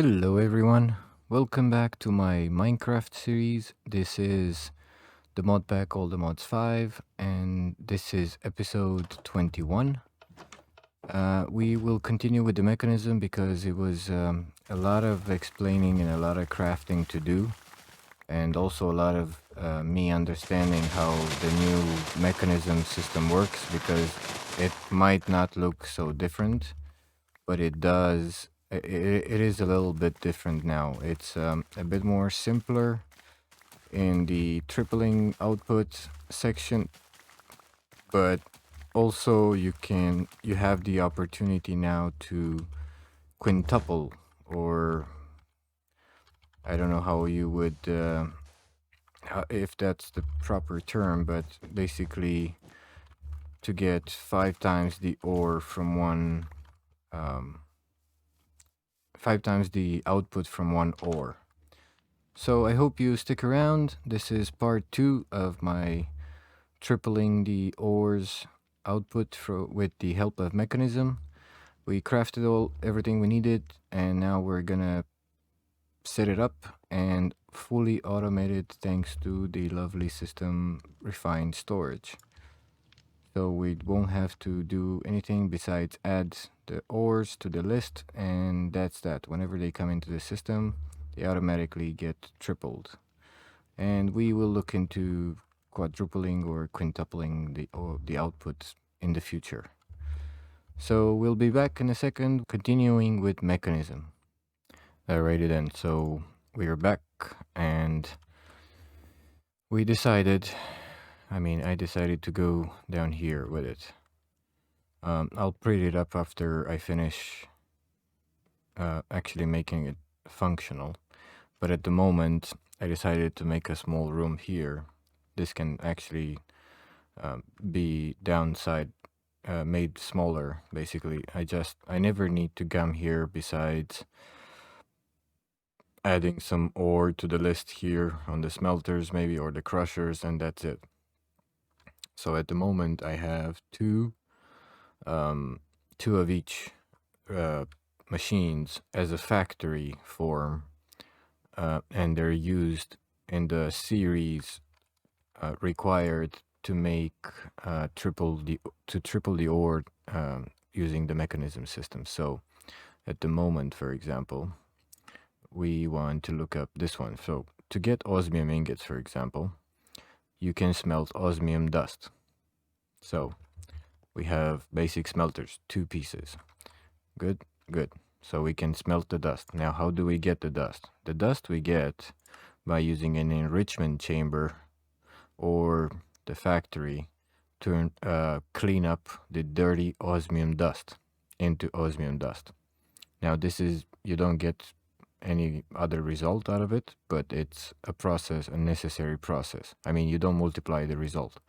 Hello everyone, welcome back to my Minecraft series. This is the mod pack All the Mods 5 and this is episode 21. We will continue with the mechanism because it was a lot of explaining and a lot of crafting to do, and also a lot of me understanding how the new mechanism system works, because it might not look so different, but it does. It is a little bit different now. It's a bit more simpler in the tripling output section, but also you have the opportunity now to quintuple, or I don't know how you would if that's the proper term, but basically to get 5 times the ore from one, 5 times the output from one ore. So I hope you stick around. This is part 2 of my tripling the ores output with the help of Mekanism. We crafted everything we needed, and now we're gonna set it up and fully automate it thanks to the lovely system Refined Storage. So we won't have to do anything besides add the ores to the list, and that's that. Whenever they come into the system, they automatically get tripled. And we will look into quadrupling or quintupling the output in the future. So we'll be back in a second, continuing with Mechanism. Alrighty then, so we are back, and I decided to go down here with it. I'll pretty it up after I finish actually making it functional. But at the moment, I decided to make a small room here. This can actually be made smaller, basically. I never need to come here besides adding some ore to the list here on the smelters maybe, or the crushers, and that's it. So at the moment I have two of each machines as a factory form, and they're used in the series required to make triple the ore using the mechanism system. So at the moment, for example, we want to look up this one. So to get osmium ingots, for example, you can smelt osmium dust. So we have basic smelters, 2 pieces. Good. So we can smelt the dust. Now, how do we get the dust? The dust we get by using an enrichment chamber or the factory to clean up the dirty osmium dust into osmium dust. Now, you don't get any other result out of it, but it's a necessary process. I mean, you don't multiply the result.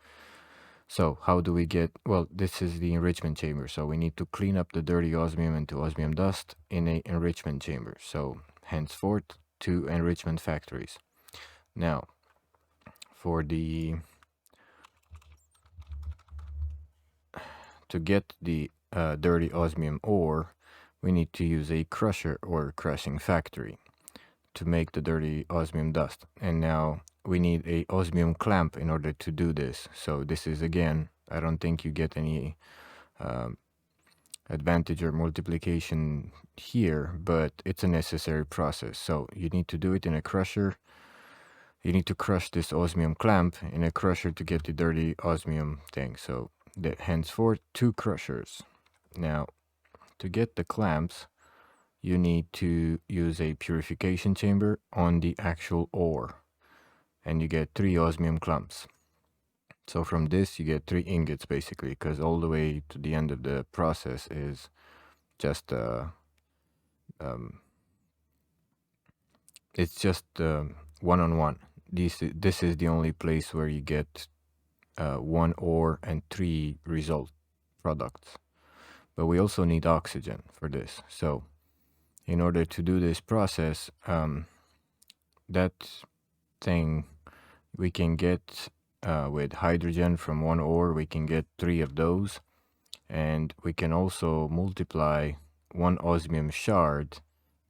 So how do we get, well, this is the enrichment chamber. So we need to clean up the dirty osmium into osmium dust in a enrichment chamber. So henceforth, 2 enrichment factories. Now, to get the dirty osmium ore, we need to use a crusher or crushing factory to make the dirty osmium dust. And now we need a osmium clamp in order to do this. So this is, again, I don't think you get any advantage or multiplication here, but it's a necessary process. So you need to do it in a crusher. You need to crush this osmium clamp in a crusher to get the dirty osmium thing. So henceforth, 2 crushers. Now, to get the clamps, you need to use a purification chamber on the actual ore, and you get 3 osmium clumps. So from this you get 3 ingots, basically, because all the way to the end of the process is just it's just one-on-one. This is the only place where you get 1 ore and 3 result products. But we also need oxygen for this. So in order to do this process, that thing we can get with hydrogen from 1 ore, we can get 3 of those. And we can also multiply 1 osmium shard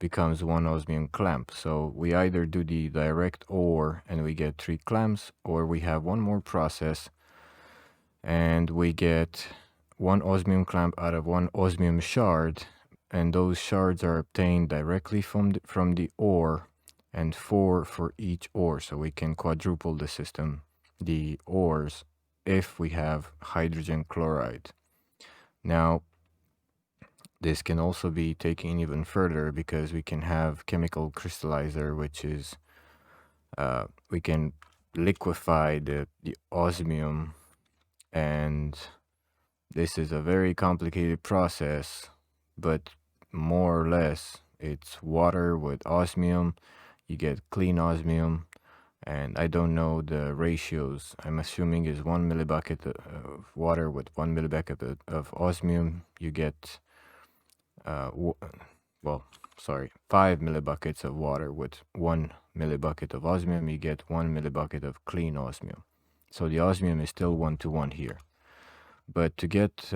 becomes one osmium clamp. So we either do the direct ore and we get 3 clamps, or we have one more process and we get 1 osmium clamp out of 1 osmium shard, and those shards are obtained directly from the ore, and 4 for each ore, so we can quadruple the system, the ores, if we have hydrogen chloride. Now, this can also be taken even further because we can have chemical crystallizer, which is we can liquefy the osmium, and this is a very complicated process, but more or less it's water with osmium. You get clean osmium, and I don't know the ratios. I'm assuming is 1 millibucket of water with 1 millibucket of osmium. You get, 5 millibuckets of water with 1 millibucket of osmium. You get 1 millibucket of clean osmium. So the osmium is still 1-to-1 here. But to get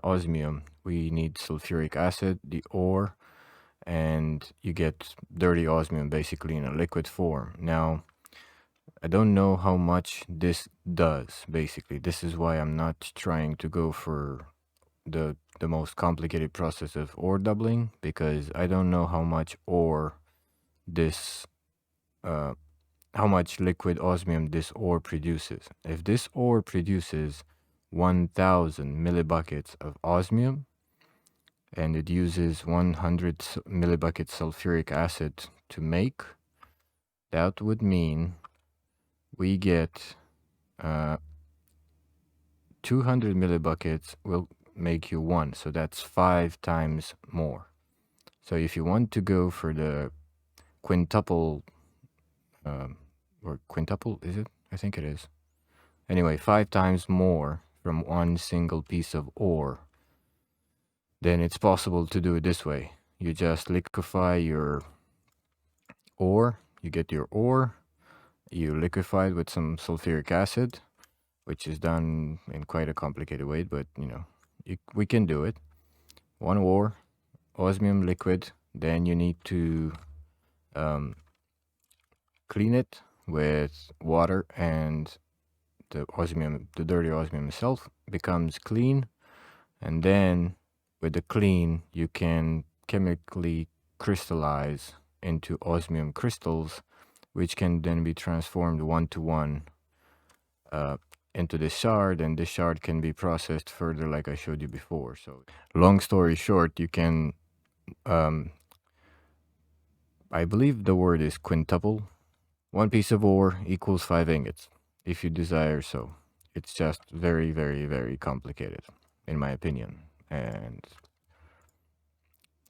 osmium, we need sulfuric acid, the ore, and you get dirty osmium basically in a liquid form. Now, I don't know how much this does, basically. This is why I'm not trying to go for the most complicated process of ore doubling, because I don't know how much ore this how much liquid osmium this ore produces. If this ore produces 1,000 millibuckets of osmium, and it uses 100 millibucket sulfuric acid to make, that would mean we get 200 millibuckets will make you 1, so that's 5 times more. So if you want to go for the quintuple, or quintuple, is it? I think it is. Anyway, 5 times more from one single piece of ore, then it's possible to do it this way. You just liquefy your ore, you get your ore, you liquefy it with some sulfuric acid, which is done in quite a complicated way, but we can do it. 1 ore, osmium liquid, then you need to clean it with water, and the dirty osmium itself becomes clean, and then with the clean you can chemically crystallize into osmium crystals, which can then be transformed 1-to-1 into this shard, and this shard can be processed further like I showed you before. So long story short, you can I believe the word is quintuple. 1 piece of ore equals 5 ingots, if you desire so. It's just very, very, very complicated, in my opinion. And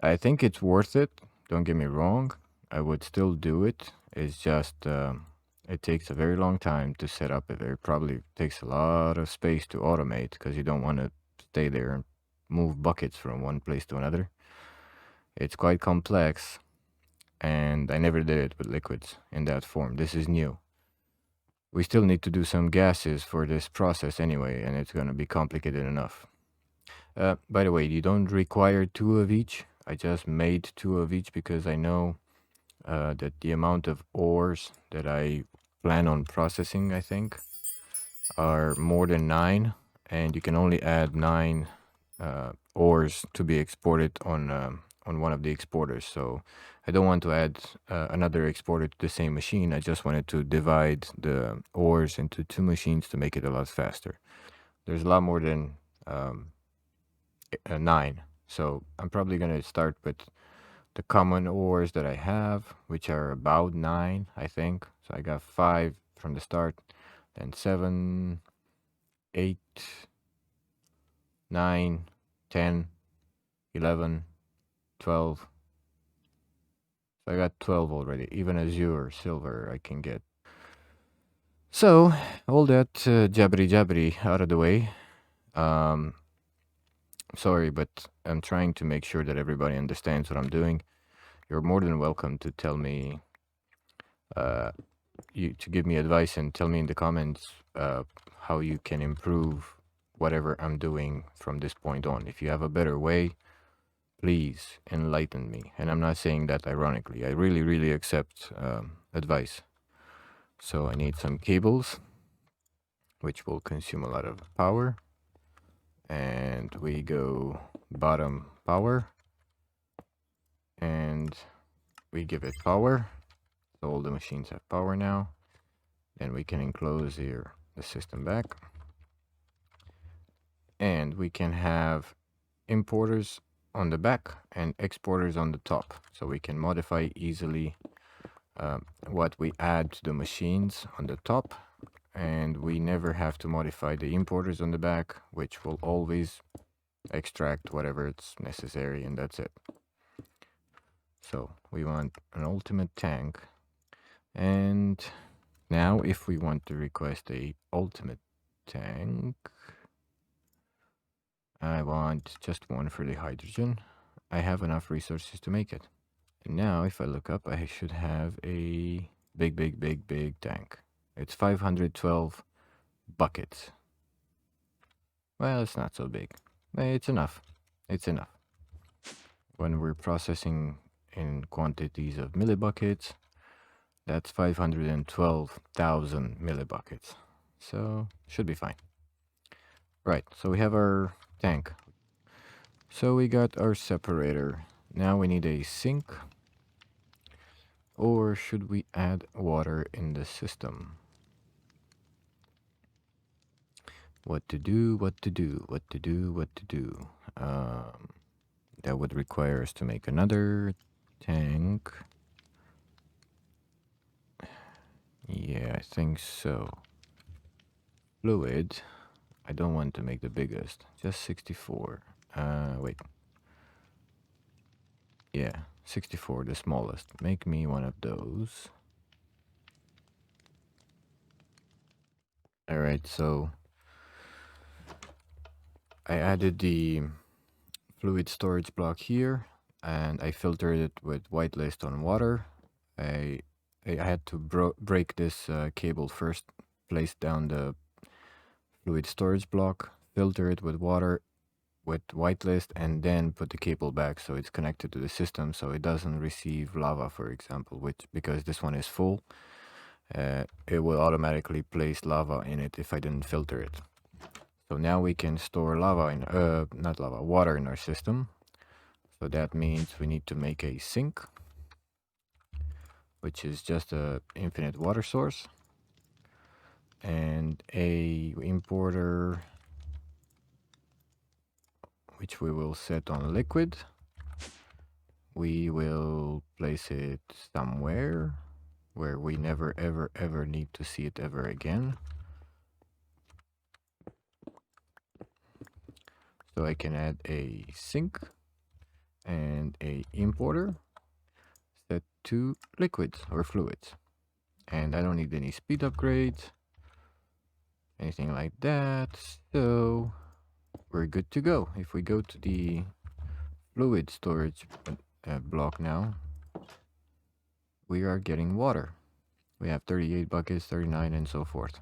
I think it's worth it. Don't get me wrong. I would still do it. It's just, it takes a very long time to set up. It probably takes a lot of space to automate, because you don't want to stay there and move buckets from one place to another. It's quite complex, and I never did it with liquids in that form. This is new. We still need to do some gases for this process anyway, and it's going to be complicated enough. By the way, you don't require 2 of each. I just made 2 of each because I know that the amount of ores that I plan on processing, I think, are more than 9, and you can only add 9 ores to be exported on one of the exporters. So I don't want to add another exporter to the same machine. I just wanted to divide the ores into 2 machines to make it a lot faster. There's a lot more than 9. So I'm probably going to start with the common ores that I have, which are about 9, I think. So I got 5 from the start, then 7, 8, 9, 10, 11, 12. So I got 12 already. Even azure, silver, I can get. So all that jabbity out of the way. Sorry, but I'm trying to make sure that everybody understands what I'm doing. You're more than welcome to tell me, to give me advice, and tell me in the comments how you can improve whatever I'm doing from this point on. If you have a better way, Please enlighten me. And I'm not saying that ironically. I really, really accept advice. So I need some cables, which will consume a lot of power. And we go bottom power. And we give it power. So all the machines have power now. Then we can enclose here the system back. And we can have importers on the back and exporters on the top. So we can modify easily what we add to the machines on the top. And we never have to modify the importers on the back, which will always extract whatever it's necessary, and that's it. So we want an ultimate tank. And now if we want to request a ultimate tank, I want just one for the hydrogen. I have enough resources to make it. And now if I look up, I should have a big tank. It's 512 buckets. Well, it's not so big. It's enough. It's enough. When we're processing in quantities of millibuckets, that's 512,000 millibuckets. So, should be fine. Right, so we have our tank. So we got our separator. Now we need a sink. Or should we add water in the system? What to do, what to do, what to do, what to do. That would require us to make another tank. Yeah, I think so. Fluid. I don't want to make the biggest. Just 64. Wait. Yeah, 64, the smallest. Make me one of those. Alright, so I added the fluid storage block here, and I filtered it with whitelist on water. I had to break this cable first, place down the fluid storage block, filter it with water, with whitelist, and then put the cable back so it's connected to the system so it doesn't receive lava, for example, which because this one is full, it will automatically place lava in it if I didn't filter it. So now we can store lava in, not lava, water in our system. So that means we need to make a sink, which is just a infinite water source, and a importer, which we will set on liquid. We will place it somewhere where we never ever need to see it ever again. So I can add a sink and a importer set to liquids or fluids. And I don't need any speed upgrades, anything like that. So we're good to go. If we go to the fluid storage block now, we are getting water. We have 38 buckets, 39, and so forth.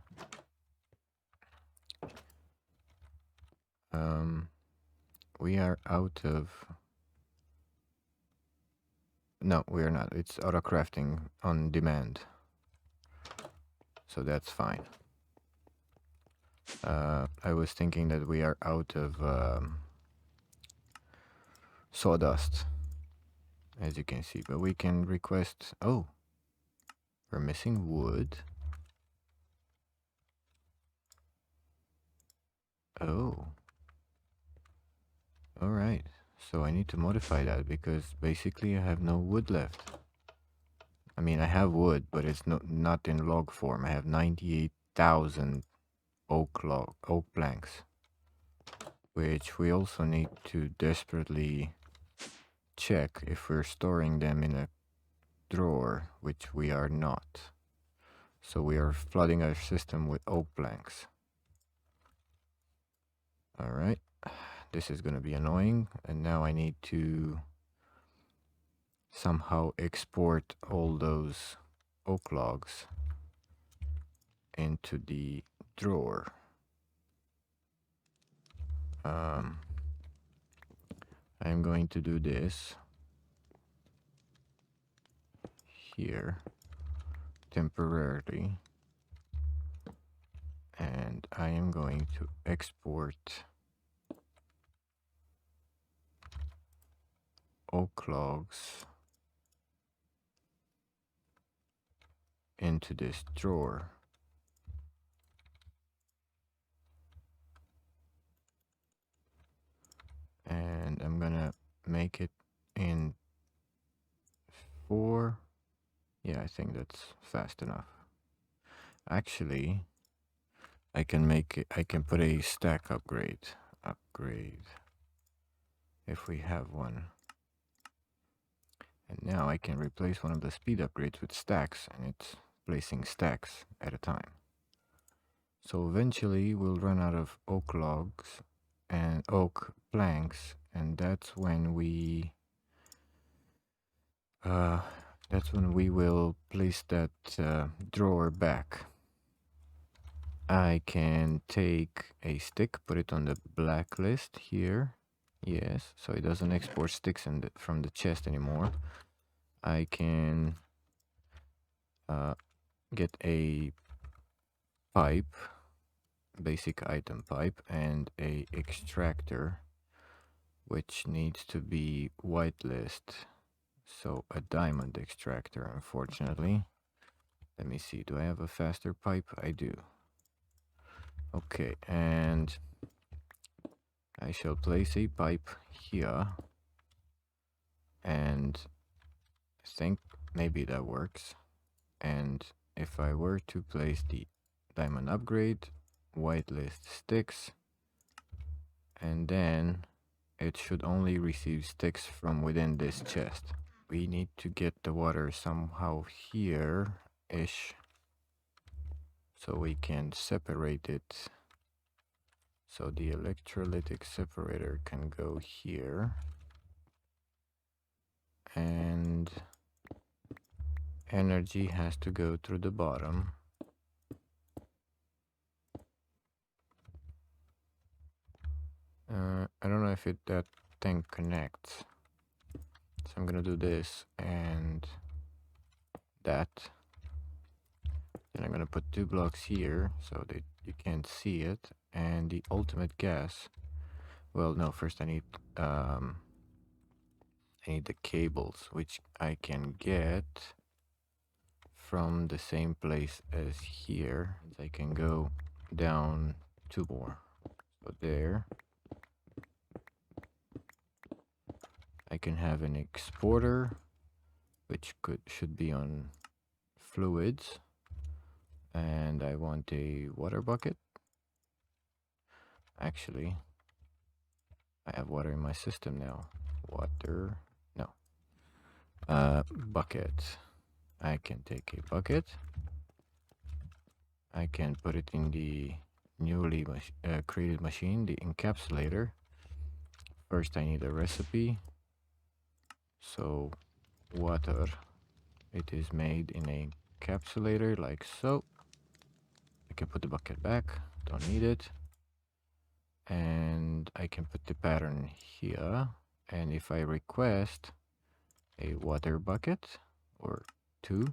We are out of... No, we are not. It's auto crafting on demand. So that's fine. I was thinking that we are out of sawdust, as you can see, but we can request... Oh, we're missing wood. Oh. Alright, so I need to modify that because basically I have no wood left. I mean, I have wood, but it's not in log form. I have 98,000 oak planks, which we also need to desperately check if we're storing them in a drawer, which we are not. So we are flooding our system with oak planks. Alright, this is going to be annoying, and now I need to somehow export all those oak logs into the drawer. I'm going to do this here temporarily, and I am going to export oak logs into this drawer. And I'm gonna make it in 4. Yeah, I think that's fast enough. Actually, I can put a stack upgrade if we have one. And now I can replace one of the speed upgrades with stacks, and it's placing stacks at a time. So eventually we'll run out of oak logs and oak planks, and that's when we will place that drawer back. I can take a stick, put it on the blacklist here. Yes, so it doesn't export sticks from the chest anymore. I can get a pipe, basic item pipe, and a extractor, which needs to be whitelist. So a diamond extractor, unfortunately. Let me see, do I have a faster pipe? I do. Okay, and I shall place a pipe here, and I think maybe that works. And if I were to place the diamond upgrade, whitelist sticks, and then it should only receive sticks from within this chest. We need to get the water somehow here-ish, so we can separate it. So the electrolytic separator can go here, and energy has to go through the bottom. I don't know if that thing connects. So I'm gonna do this and that. Then I'm gonna put 2 blocks here so that you can't see it. And the ultimate gas. Well, no, first I need the cables, which I can get from the same place as here. I can go down 2 more. So there. I can have an exporter, which should be on fluids, and I want a water bucket. Actually, I have water in my system now. Water, no. Bucket. I can take a bucket. I can put it in the newly created machine, the encapsulator. First, I need a recipe. So, water. It is made in a encapsulator like so. I can put the bucket back. Don't need it. And I can put the pattern here. And if I request a water bucket or 2,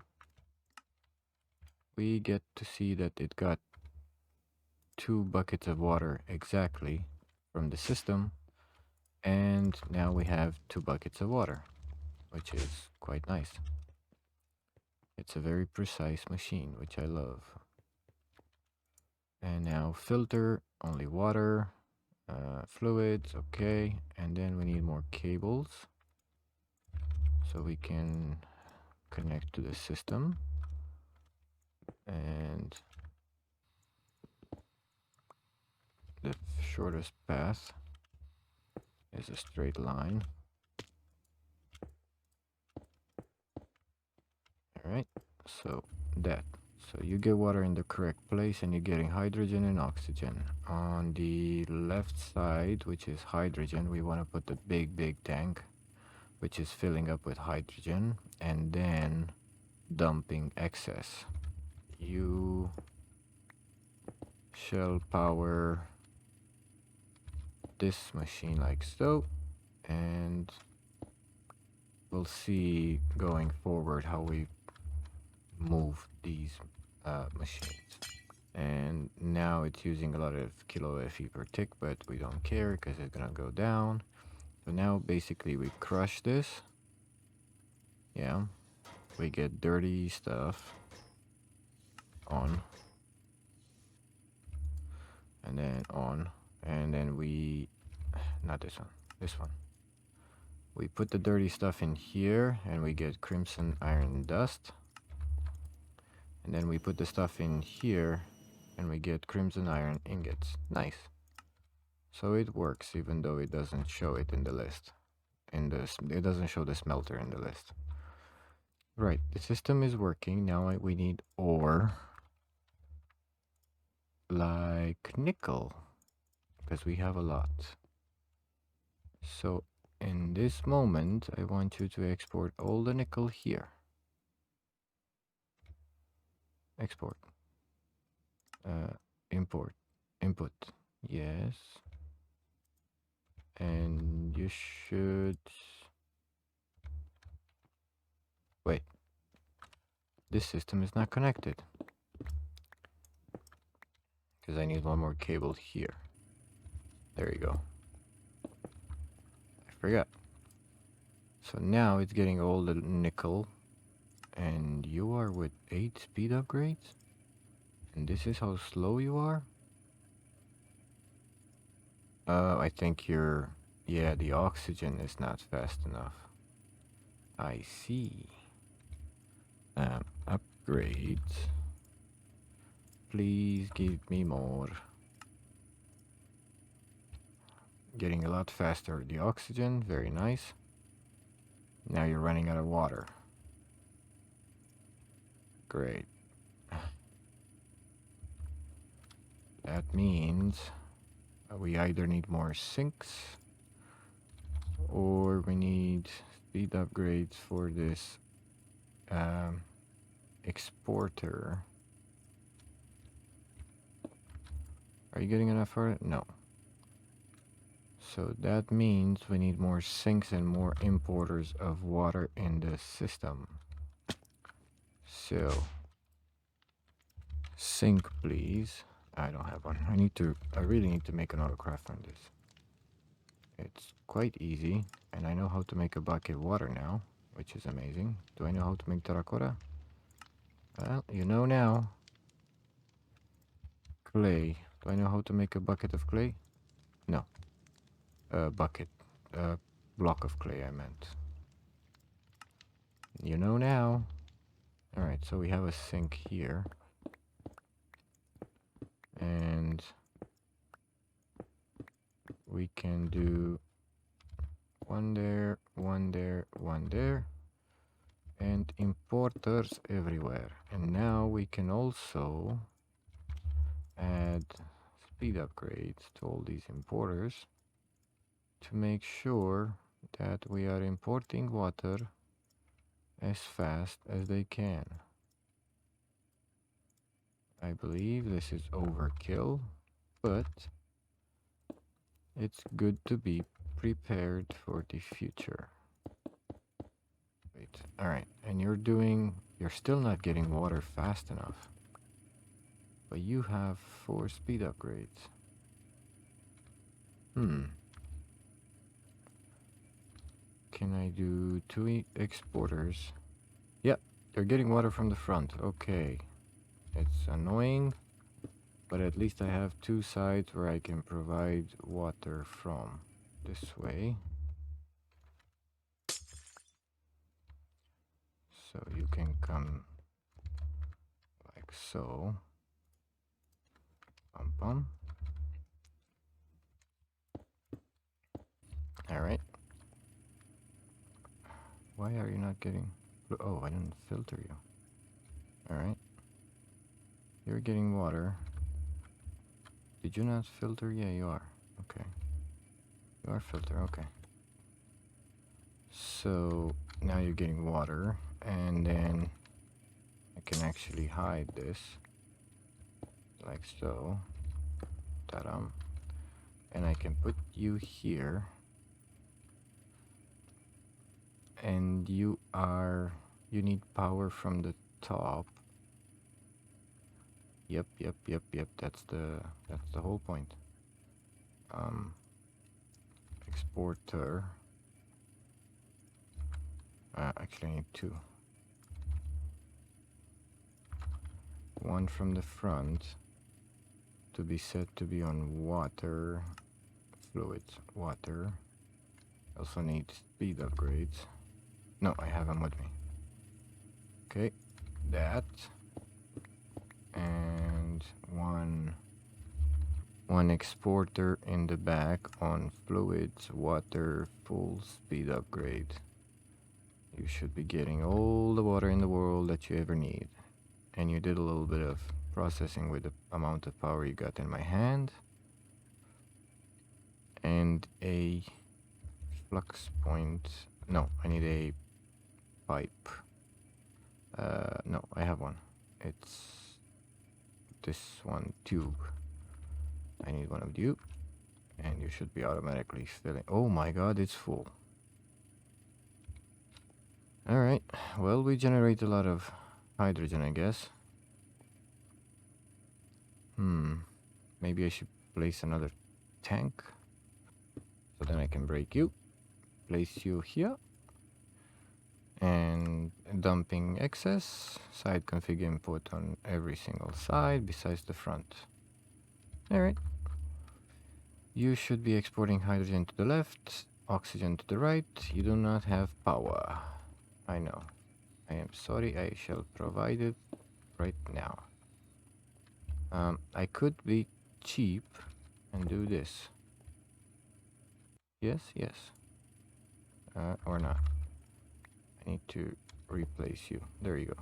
we get to see that it got 2 buckets of water exactly from the system, and now we have 2 buckets of water, which is quite nice. It's a very precise machine, which I love. And now filter, only water, fluids, okay, and then we need more cables so we can connect to the system. And the shortest path is a straight line. Alright, so that. So you get water in the correct place and you're getting hydrogen and oxygen. On the left side, which is hydrogen, we want to put the big tank, which is filling up with hydrogen and then dumping excess. You shall power this machine like so, And we'll see going forward how we move these machines. And now it's using a lot of kilo Fe per tick, but we don't care because it's gonna go down. So now basically we crush this. Yeah, we get dirty stuff on, and then on, and then we, not this one, this one. We put the dirty stuff in here and we get crimson iron dust. And then we put the stuff in here and we get crimson iron ingots. Nice. So it works even though it doesn't show it in the list. It doesn't show the smelter in the list. Right, the system is working. Now we need ore like nickel because we have a lot. So in this moment, I want you to export all the nickel here. Export. Import. Input. Yes. And you should... Wait. This system is not connected. Because I need one more cable here. There you go. I forgot. So now it's getting all the nickel. And you are with 8 speed upgrades? And this is how slow you are? I think you're... Yeah, the oxygen is not fast enough. I see. Upgrades. Please give me more. Getting a lot faster. The oxygen, very nice. Now you're running out of water. Great. That means we either need more sinks or we need speed upgrades for this exporter. Are you getting enough for it? No. So that means we need more sinks and more importers of water in the system. So, sink please. I don't have one. I really need to make an autocraft on this. It's quite easy, and I know how to make a bucket of water now, which is amazing. Do I know how to make terracotta? Well, you know now. Clay. Do I know how to make a bucket of clay? No. Bucket. Block of clay, I meant. You know now. Alright, so we have a sink here. And we can do one there, one there, one there. And importers everywhere. And now we can also add speed upgrades to all these importers to make sure that we are importing water as fast as they can. I believe this is overkill, but it's good to be prepared for the future. Wait, alright, and you're still not getting water fast enough. But you have 4 speed upgrades. Can I do 2 exporters? Yep, they're getting water from the front. Okay. It's annoying, but at least I have 2 sides where I can provide water from. This way. So you can come like so. Bum bum. Alright. Why are you not getting... Oh, I didn't filter you. Alright. You're getting water. Did you not filter? Yeah, you are. Okay. You are filter, okay. So now you're getting water, and then I can actually hide this like so. Ta-dam. And I can put you here And you need power from the top. Yep. That's the whole point. Exporter. Actually, I need two. One from the front to be set to be on water. Fluids. Water. Also need speed upgrades. No, I have them with me. Okay, that. And one exporter in the back on fluids, water, full speed upgrade. You should be getting all the water in the world that you ever need. And you did a little bit of processing with the amount of power you got in my hand. And a flux point. No, I need a pipe. No, I have one. It's this one, tube. I need one of you. And you should be automatically filling. Oh my god, it's full. Alright, well, we generate a lot of hydrogen, I guess. Maybe I should place another tank. So then I can break you. Place you here. And dumping excess. Side config input on every single side besides the front. Alright. You should be exporting hydrogen to the left, oxygen to the right. You do not have power. I know. I am sorry, I shall provide it right now. I could be cheap and do this. Yes. Or not. I need to replace you. There you go.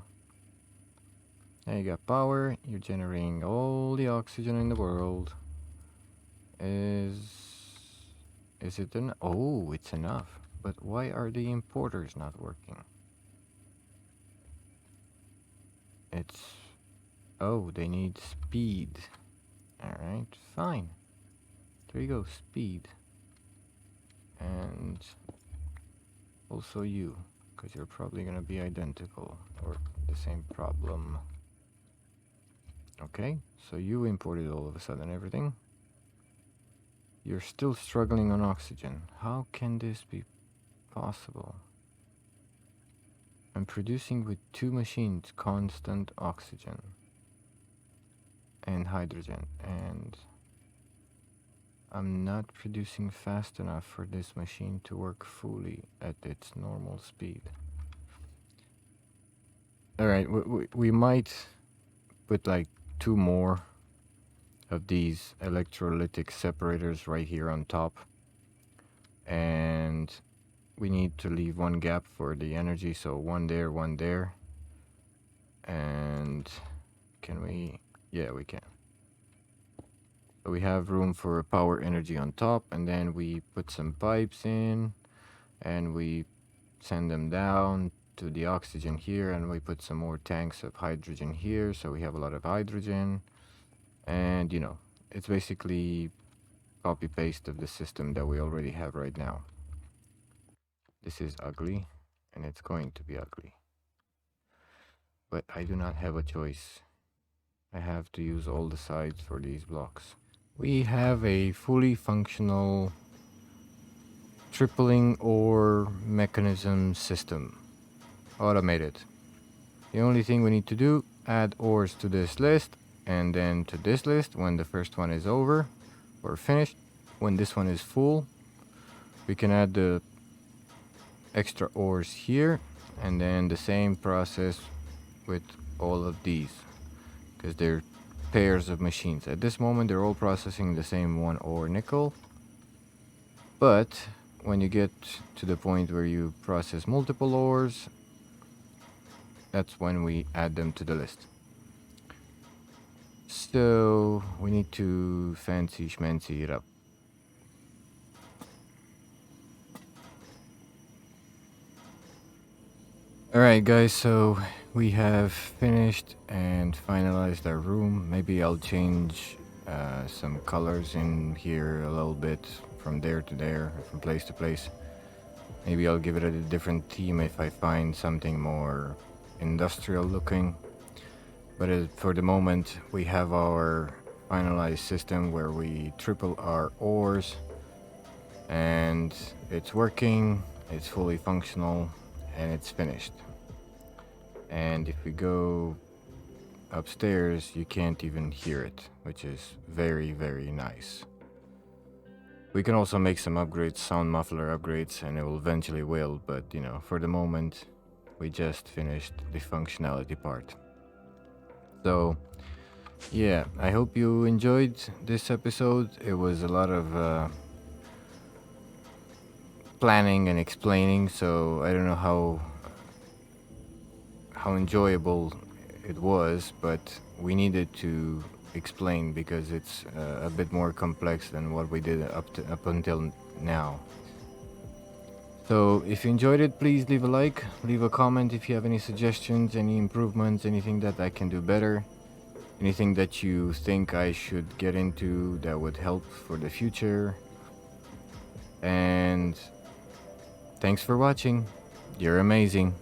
Now you got power. You're generating all the oxygen in the world. Is it enough? Oh, it's enough. But why are the importers not working? Oh, they need speed. Alright, fine. There you go, speed. And also you, because you're probably gonna be identical or the same problem. Okay, so you imported all of a sudden everything. You're still struggling on oxygen. How can this be possible? I'm producing with two machines constant oxygen and hydrogen, and I'm not producing fast enough for this machine to work fully at its normal speed. Alright, we might put like two more of these electrolytic separators right here on top, and we need to leave one gap for the energy, so one there, and can we? Yeah, we can. So we have room for power energy on top, and then we put some pipes in and we send them down to the oxygen here, and we put some more tanks of hydrogen here, so we have a lot of hydrogen. And you know, it's basically copy paste of the system that we already have right now. This is ugly, and it's going to be ugly, but I do not have a choice. I have to use all the sides for these blocks. We have a fully functional tripling ore mechanism system, automated. The only thing we need to do, add ores to this list, and then to this list when the first one is over or finished. When this one is full, we can add the extra ores here, and then the same process with all of these, because they're pairs of machines. At this moment, they're all processing the same 1 ore nickel, but when you get to the point where you process multiple ores, that's when we add them to the list. So we need to fancy schmancy it up. Alright guys, so we have finished and finalized our room. Maybe I'll change some colors in here a little bit from there to there, from place to place. Maybe I'll give it a different theme if I find something more industrial looking. But for the moment, we have our finalized system where we triple our ores, and it's working, it's fully functional, and it's finished. And if we go upstairs, you can't even hear it, which is very, very nice. We can also make some upgrades, sound muffler upgrades, and it will eventually will, but you know, for the moment, we just finished the functionality part. So, yeah, I hope you enjoyed this episode. It was a lot of planning and explaining, so I don't know how enjoyable it was, but we needed to explain because it's a bit more complex than what we did up until now. So if you enjoyed it, please leave a like, leave a comment if you have any suggestions, any improvements, anything that I can do better, anything that you think I should get into that would help for the future. And thanks for watching. You're amazing.